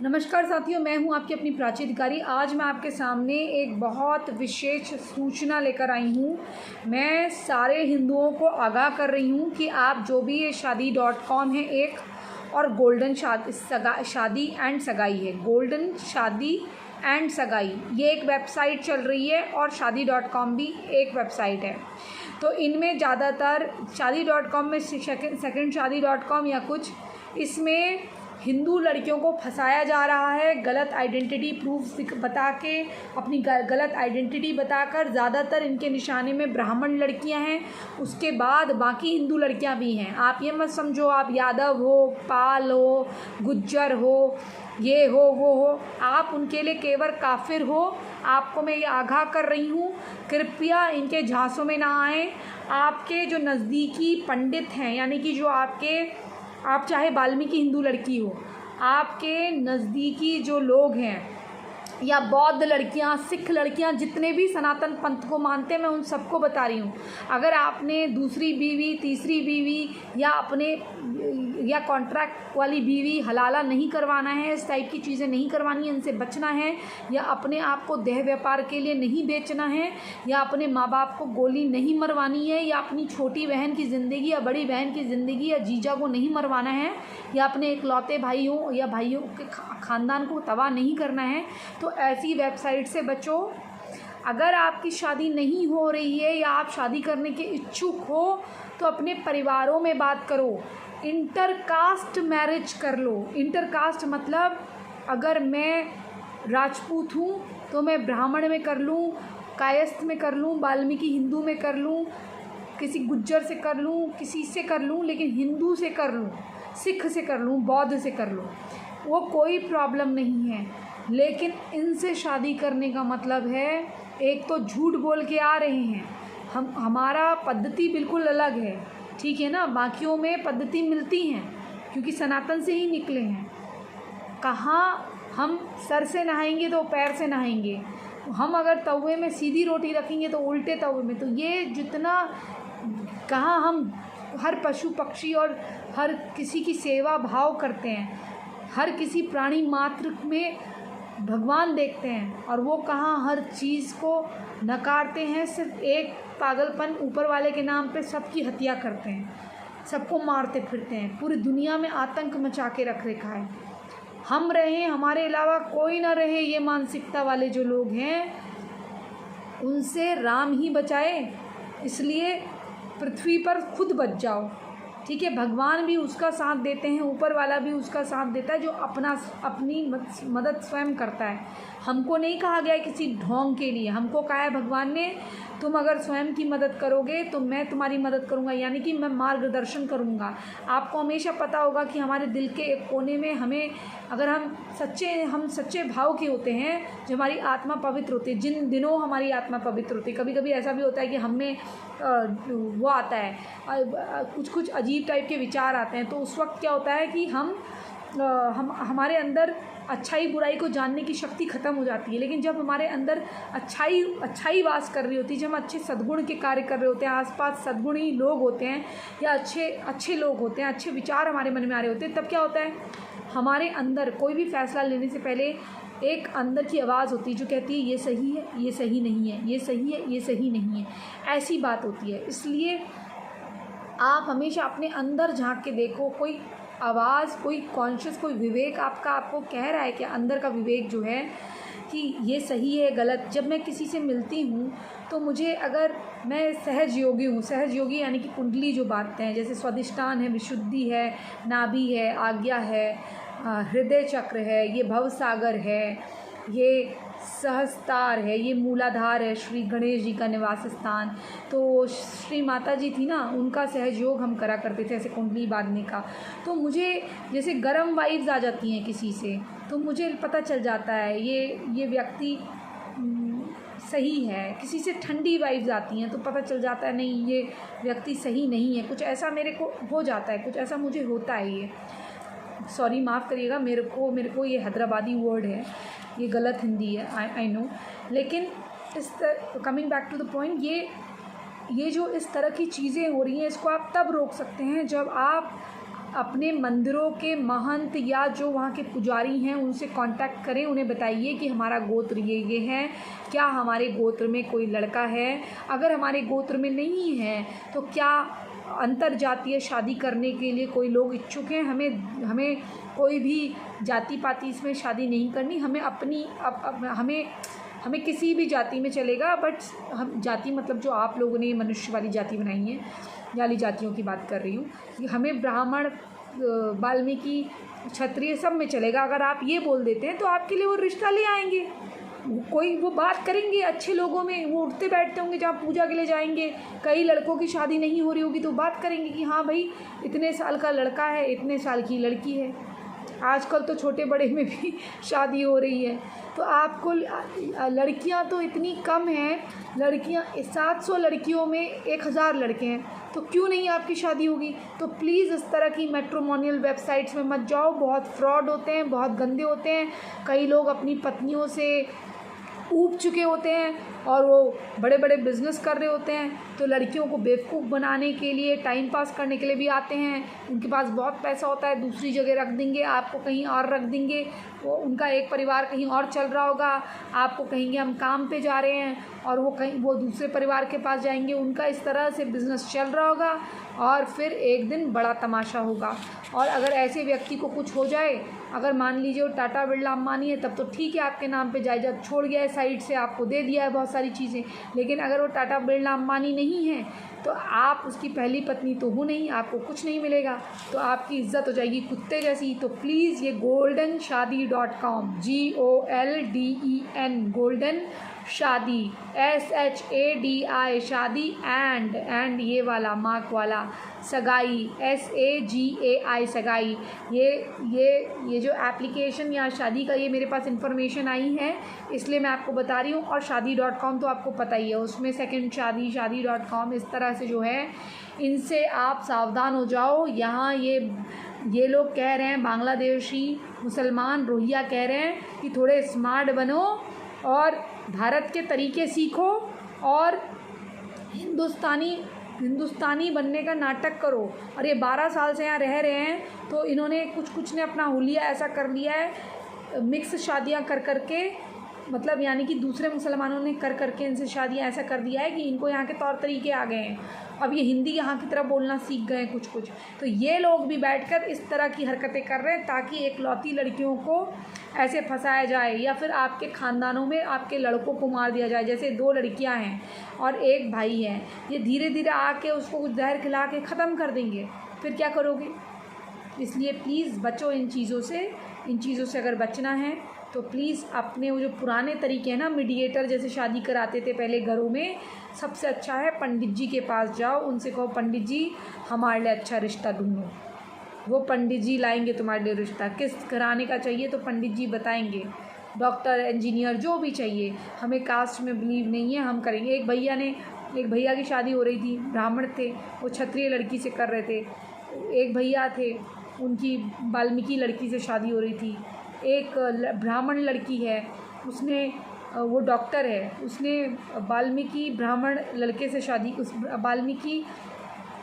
नमस्कार साथियों, मैं हूं आपकी अपनी प्राची अधिकारी। आज मैं आपके सामने एक बहुत विशेष सूचना लेकर आई हूं। मैं सारे हिंदुओं को आगाह कर रही हूं कि आप जो भी ये शादी.com है एक, और गोल्डन शादी एंड सगाई है। गोल्डन शादी एंड सगाई ये एक वेबसाइट चल रही है और शादी.com भी एक वेबसाइट है। तो इनमें ज़्यादातर शादी.com में सेकंड शादी.com या कुछ, इसमें हिंदू लड़कियों को फंसाया जा रहा है। गलत आइडेंटिटी प्रूफ बता के, अपनी गलत आइडेंटिटी बताकर ज़्यादातर इनके निशाने में ब्राह्मण लड़कियां हैं। उसके बाद बाकी हिंदू लड़कियां भी हैं। आप ये मत समझो आप यादव हो, पाल हो, गुज्जर हो, ये हो वो हो, आप उनके लिए केवल काफिर हो। आपको मैं ये आगाह कर रही हूँ, कृपया इनके झांसों में ना आएँ। आपके जो नज़दीकी पंडित हैं, यानी कि जो आप चाहे वाल्मीकि हिंदू लड़की हो, आपके नज़दीकी जो लोग हैं, या बौद्ध लड़कियां, सिख लड़कियां, जितने भी सनातन पंथ को मानते हैं, मैं उन सबको बता रही हूँ, अगर आपने दूसरी बीवी, तीसरी बीवी या कॉन्ट्रैक्ट वाली बीवी हलाला नहीं करवाना है, इस टाइप की चीज़ें नहीं करवानी है, इनसे बचना है, या अपने आप को देह व्यापार के लिए नहीं बेचना है, या अपने माँ बाप को गोली नहीं मरवानी है, या अपनी छोटी बहन की ज़िंदगी या बड़ी बहन की ज़िंदगी या जीजा को नहीं मरवाना है, या अपने इकलौते भाइयों या भाइयों के ख़ानदान को तबाह नहीं करना है, तो ऐसी वेबसाइट से बचो। अगर आपकी शादी नहीं हो रही है या आप शादी करने के इच्छुक हो, तो अपने परिवारों में बात करो। इंटरकास्ट मैरिज कर लो। इंटरकास्ट मतलब अगर मैं राजपूत हूँ तो मैं ब्राह्मण में कर लूँ, कायस्थ में कर लूँ, वाल्मीकि हिंदू में कर लूँ, किसी गुज्जर से कर लूँ, किसी से कर लूँ, लेकिन हिंदू से कर लूँ, सिख से कर लूँ, बौद्ध से कर लूँ, वो कोई प्रॉब्लम नहीं है। लेकिन इनसे शादी करने का मतलब है, एक तो झूठ बोल के आ रहे हैं। हमारा पद्धति बिल्कुल अलग है, ठीक है ना। बाकियों में पद्धति मिलती हैं क्योंकि सनातन से ही निकले हैं। कहाँ हम सर से नहाएंगे तो पैर से नहाएंगे, हम अगर तवे में सीधी रोटी रखेंगे तो उल्टे तवे में। तो ये जितना कहाँ हम हर पशु पक्षी और हर किसी की सेवा भाव करते हैं, हर किसी प्राणी मात्र में भगवान देखते हैं, और वो कहाँ हर चीज़ को नकारते हैं। सिर्फ एक पागलपन ऊपर वाले के नाम पे सबकी हत्या करते हैं, सबको मारते फिरते हैं, पूरी दुनिया में आतंक मचा के रख रखा है। हम रहें, हमारे अलावा कोई ना रहे, ये मानसिकता वाले जो लोग हैं, उनसे राम ही बचाए। इसलिए पृथ्वी पर खुद बच जाओ, ठीक है। भगवान भी उसका साथ देते हैं, ऊपर वाला भी उसका साथ देता है, जो अपनी मदद स्वयं करता है। हमको नहीं कहा गया है किसी ढोंग के लिए, हमको कहा है भगवान ने, तुम अगर स्वयं की मदद करोगे तो मैं तुम्हारी मदद करूंगा, यानी कि मैं मार्गदर्शन करूंगा। आपको हमेशा पता होगा कि हमारे दिल के एक कोने में हमें, अगर हम सच्चे भाव के होते हैं, जो हमारी आत्मा पवित्र होती है, जिन दिनों हमारी आत्मा पवित्र होती है। कभी कभी ऐसा भी होता है कि हमें वो आता है, कुछ अजीब टाइप के विचार आते हैं, तो उस वक्त क्या होता है कि हमारे अंदर अच्छाई बुराई को जानने की शक्ति ख़त्म हो जाती है। लेकिन जब हमारे अंदर अच्छाई वास कर रही होती है, जब हम अच्छे सद्गुण के कार्य कर रहे होते हैं, आसपास सद्गुणी लोग होते हैं, या अच्छे लोग होते हैं, अच्छे विचार हमारे मन में आ रहे होते हैं, तब क्या होता है, हमारे अंदर कोई भी फैसला लेने से पहले एक अंदर की आवाज़ होती है जो कहती है ये सही है, ये सही नहीं है, ये सही है, ये सही नहीं है, ऐसी बात होती है। इसलिए आप हमेशा अपने अंदर झांक के देखो, कोई आवाज़, कोई कॉन्शियस, कोई विवेक आपको कह रहा है कि अंदर का विवेक जो है कि ये सही है गलत। जब मैं किसी से मिलती हूँ तो मुझे, अगर मैं सहज योगी हूँ, सहज योगी यानी कि कुंडली जो बांधते हैं, जैसे स्वादिष्टान है, विशुद्धि है, नाभि है, आज्ञा है, हृदय चक्र है, ये भवसागर है, ये सहस्तार है, ये मूलाधार है, श्री गणेश जी का निवास स्थान। तो श्री माता जी थी ना, उनका सहयोग हम करा करते थे ऐसे कुंडली बांधने का। तो मुझे जैसे गर्म वाइब्स आ जाती हैं किसी से, तो मुझे पता चल जाता है ये व्यक्ति सही है। किसी से ठंडी वाइब्स आती हैं तो पता चल जाता है नहीं, ये व्यक्ति सही नहीं है। कुछ ऐसा मेरे को हो जाता है, कुछ ऐसा मुझे होता है। ये सॉरी, माफ़ करिएगा, मेरे को ये हैदराबादी वर्ड है, ये गलत हिंदी है, आई नो। लेकिन coming back to the point, ये जो इस तरह की चीज़ें हो रही हैं, इसको आप तब रोक सकते हैं जब आप अपने मंदिरों के महंत या जो वहाँ के पुजारी हैं उनसे कांटेक्ट करें, उन्हें बताइए कि हमारा गोत्र ये है, क्या हमारे गोत्र में कोई लड़का है। अगर हमारे गोत्र में नहीं है तो क्या अंतर जातीय शादी करने के लिए कोई लोग इच्छुक हैं। हमें कोई भी जाति पाति इसमें शादी नहीं करनी, हमें अपनी हमें किसी भी जाति में चलेगा, बट हम जाति मतलब जो आप लोगों ने मनुष्य वाली जाति बनाई है, वाली जातियों की बात कर रही हूँ। हमें ब्राह्मण, वाल्मीकि, क्षत्रिय सब में चलेगा। अगर आप ये बोल देते हैं तो आपके लिए वो रिश्ता ले आएंगे, कोई वो बात करेंगे अच्छे लोगों में, वो उठते बैठते होंगे जहाँ पूजा के लिए जाएंगे। कई लड़कों की शादी नहीं हो रही होगी तो बात करेंगे कि हाँ भाई इतने साल का लड़का है, इतने साल की लड़की है। आजकल तो छोटे बड़े में भी शादी हो रही है। तो आपको लड़कियां तो इतनी कम हैं, लड़कियां 700 लड़कियों में 1000 लड़के हैं, तो क्यों नहीं आपकी शादी होगी। तो प्लीज़ इस तरह की मैट्रिमोनियल वेबसाइट्स में मत जाओ, बहुत फ्रॉड होते हैं, बहुत गंदे होते हैं। कई लोग अपनी पत्नियों से ऊब चुके होते हैं और वो बड़े बड़े बिज़नेस कर रहे होते हैं। तो लड़कियों को बेवकूफ़ बनाने के लिए, टाइम पास करने के लिए भी आते हैं। उनके पास बहुत पैसा होता है, दूसरी जगह रख देंगे, आपको कहीं और रख देंगे। वो उनका एक परिवार कहीं और चल रहा होगा, आपको कहेंगे हम काम पे जा रहे हैं, और वो दूसरे परिवार के पास जाएंगे, उनका इस तरह से बिज़नेस चल रहा होगा, और फिर एक दिन बड़ा तमाशा होगा। और अगर ऐसे व्यक्ति को कुछ हो जाए, अगर मान लीजिए वो टाटा बिरला अंबानी है, तब तो ठीक है, आपके नाम पे जायदाद छोड़ गया है, साइड से आपको दे दिया है बहुत सारी चीज़ें। लेकिन अगर वो टाटा बिरला अंबानी नहीं है तो आप उसकी पहली पत्नी तो हो नहीं, आपको कुछ नहीं मिलेगा, तो आपकी इज्जत हो जाएगी कुत्ते जैसी। तो प्लीज़ ये goldenshadi.com GOLDEN गोल्डन शादी SHADI शादी एंड ये वाला मार्क वाला सगाई SAGAI सगाई। ये जो एप्लीकेशन या शादी का ये मेरे पास इन्फॉर्मेशन आई है, इसलिए मैं आपको बता रही हूँ। और शादी.com तो आपको पता ही है, उसमें सेकंड शादी.com इस तरह से जो है, इनसे आप सावधान हो जाओ। यहाँ ये लोग कह रहे हैं, बांग्लादेशी मुसलमान रोहिंग्या कह रहे हैं कि थोड़े स्मार्ट बनो और भारत के तरीके सीखो और हिंदुस्तानी बनने का नाटक करो। और ये 12 साल से यहाँ रह रहे हैं, तो इन्होंने कुछ ने अपना हुलिया ऐसा कर लिया है, मिक्स शादियाँ कर करके, मतलब यानी कि दूसरे मुसलमानों ने कर करके इनसे शादियाँ ऐसा कर दिया है कि इनको यहाँ के तौर तरीके आ गए हैं। अब ये हिंदी यहाँ की तरह बोलना सीख गए कुछ। तो ये लोग भी बैठकर इस तरह की हरकतें कर रहे हैं ताकि एकलौती लड़कियों को ऐसे फंसाया जाए, या फिर आपके ख़ानदानों में आपके लड़कों को मार दिया जाए। जैसे 2 लड़कियाँ हैं और 1 भाई है, ये धीरे धीरे आके उसको कुछ जहर खिला के ख़त्म कर देंगे, फिर क्या करोगे। इसलिए प्लीज़ बचो इन चीज़ों से अगर बचना है तो प्लीज़ अपने वो जो पुराने तरीके हैं ना, मीडिएटर जैसे शादी कराते थे पहले घरों में, सबसे अच्छा है पंडित जी के पास जाओ, उनसे कहो पंडित जी हमारे लिए अच्छा रिश्ता ढूंढो। वो पंडित जी लाएंगे तुम्हारे लिए रिश्ता। किस घराने का चाहिए तो पंडित जी बताएंगे, डॉक्टर, इंजीनियर, जो भी चाहिए। हमें कास्ट में बिलीव नहीं है, हम करेंगे। एक भैया की शादी हो रही थी, ब्राह्मण थे, वो क्षत्रिय लड़की से कर रहे थे। एक भैया थे, उनकी वाल्मीकि लड़की से शादी हो रही थी। एक ब्राह्मण लड़की है, उसने, वो डॉक्टर है, उसने वाल्मीकि ब्राह्मण लड़के से शादी, उस वाल्मीकि,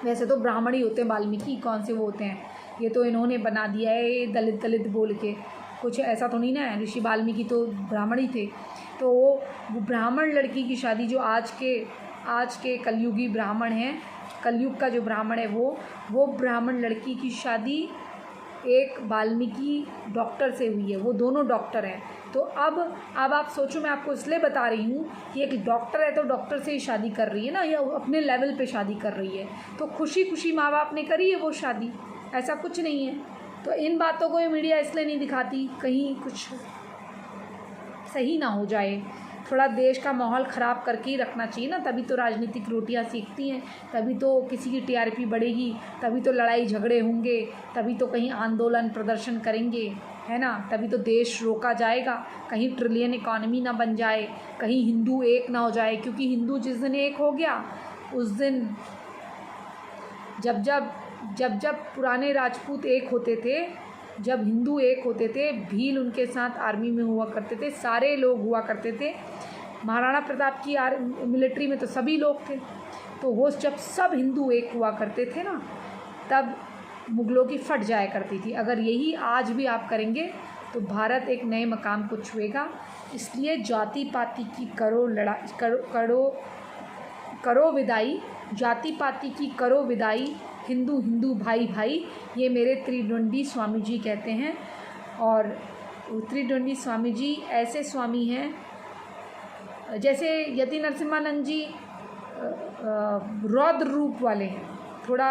वैसे तो ब्राह्मण ही होते हैं वाल्मीकि, कौन से वो होते हैं, ये तो इन्होंने बना दिया है ये दलित बोल के, कुछ ऐसा तो नहीं ना है। ऋषि वाल्मीकि तो ब्राह्मण ही थे। तो वो ब्राह्मण लड़की की शादी, जो आज के कलयुगी ब्राह्मण हैं, कलयुग का जो ब्राह्मण है, वो ब्राह्मण लड़की की शादी एक वाल्मीकि डॉक्टर से हुई है। वो दोनों डॉक्टर हैं। तो अब आप सोचो, मैं आपको इसलिए बता रही हूँ कि एक डॉक्टर है तो डॉक्टर से ही शादी कर रही है ना, या अपने लेवल पे शादी कर रही है, तो खुशी माँ बाप ने करी है वो शादी, ऐसा कुछ नहीं है। तो इन बातों को ये मीडिया इसलिए नहीं दिखाती, कहीं कुछ सही ना हो जाए। थोड़ा देश का माहौल ख़राब करके ही रखना चाहिए ना, तभी तो राजनीतिक रोटियां सीखती हैं, तभी तो किसी की टीआरपी बढ़ेगी, तभी तो लड़ाई झगड़े होंगे, तभी तो कहीं आंदोलन प्रदर्शन करेंगे, है ना, तभी तो देश रोका जाएगा, कहीं ट्रिलियन इकॉनमी ना बन जाए, कहीं हिंदू एक ना हो जाए। क्योंकि हिंदू जिस दिन एक हो गया, उस दिन जब पुराने राजपूत एक होते थे, जब हिंदू एक होते थे, भील उनके साथ आर्मी में हुआ करते थे, सारे लोग हुआ करते थे। महाराणा प्रताप की मिलिट्री में तो सभी लोग थे। तो वो जब सब हिंदू एक हुआ करते थे ना, तब मुग़लों की फट जाया करती थी। अगर यही आज भी आप करेंगे तो भारत एक नए मकाम को छुएगा। इसलिए जाति पाति की करो विदाई, जाति पाति की करो विदाई, हिंदू हिंदू भाई भाई, ये मेरे त्रिदंडी स्वामी जी कहते हैं। और त्रिदंडी स्वामी जी ऐसे स्वामी हैं जैसे यति नरसिम्हानंद जी रौद्र रूप वाले हैं। थोड़ा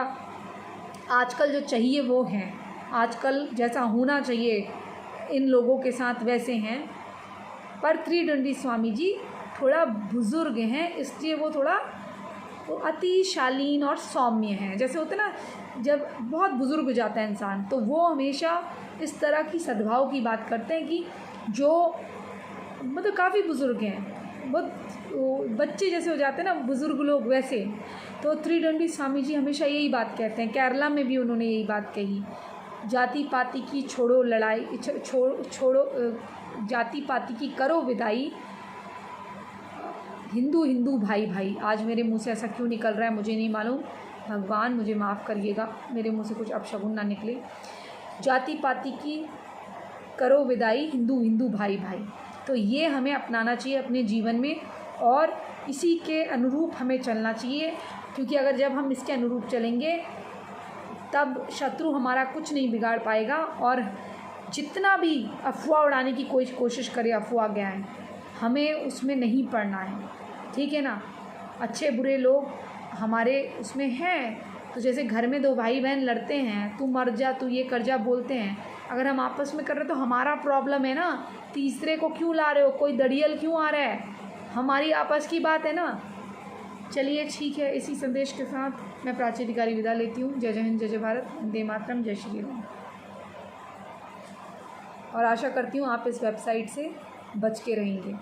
आजकल जो चाहिए वो हैं, आजकल जैसा होना चाहिए इन लोगों के साथ वैसे हैं। पर त्रिदंडी स्वामी जी थोड़ा बुज़ुर्ग हैं, इसलिए वो थोड़ा वो अति शालीन और सौम्य हैं। जैसे होते ना, जब बहुत बुज़ुर्ग हो जाता है इंसान तो वो हमेशा इस तरह की सद्भाव की बात करते हैं कि जो मतलब काफ़ी बुज़ुर्ग हैं, बहुत बच्चे जैसे हो जाते हैं ना बुज़ुर्ग लोग, वैसे। तो त्रिदंडी स्वामी जी हमेशा यही बात कहते हैं। केरला में भी उन्होंने यही बात कही, जाति पाति की छोड़ो लड़ाई, छोड़ो जाति पाति की करो विदाई, हिंदू हिंदू भाई भाई। आज मेरे मुंह से ऐसा क्यों निकल रहा है मुझे नहीं मालूम, भगवान मुझे माफ़ करिएगा, मेरे मुंह से कुछ अपशगुन ना निकले। जाति पाति की करो विदाई, हिंदू हिंदू भाई भाई। तो ये हमें अपनाना चाहिए अपने जीवन में और इसी के अनुरूप हमें चलना चाहिए, क्योंकि अगर जब हम इसके अनुरूप चलेंगे तब शत्रु हमारा कुछ नहीं बिगाड़ पाएगा। और जितना भी अफवाह उड़ाने की कोई कोशिश करे, अफवाह ज्ञान, हमें उसमें नहीं पड़ना है, ठीक है ना। अच्छे बुरे लोग हमारे उसमें हैं, तो जैसे घर में दो भाई बहन लड़ते हैं, तू मर जा, तू ये कर जा बोलते हैं, अगर हम आपस में कर रहे तो हमारा प्रॉब्लम है ना, तीसरे को क्यों ला रहे हो, कोई दड़ियल क्यों आ रहा है, हमारी आपस की बात है ना। चलिए ठीक है, इसी संदेश के साथ मैं प्राची अधिकारी विदा लेती हूँ। जय जय हिंद, जय जय भारत, वंदे मातरम, जय श्री राम। और आशा करती हूँ आप इस वेबसाइट से बच के रहेंगे।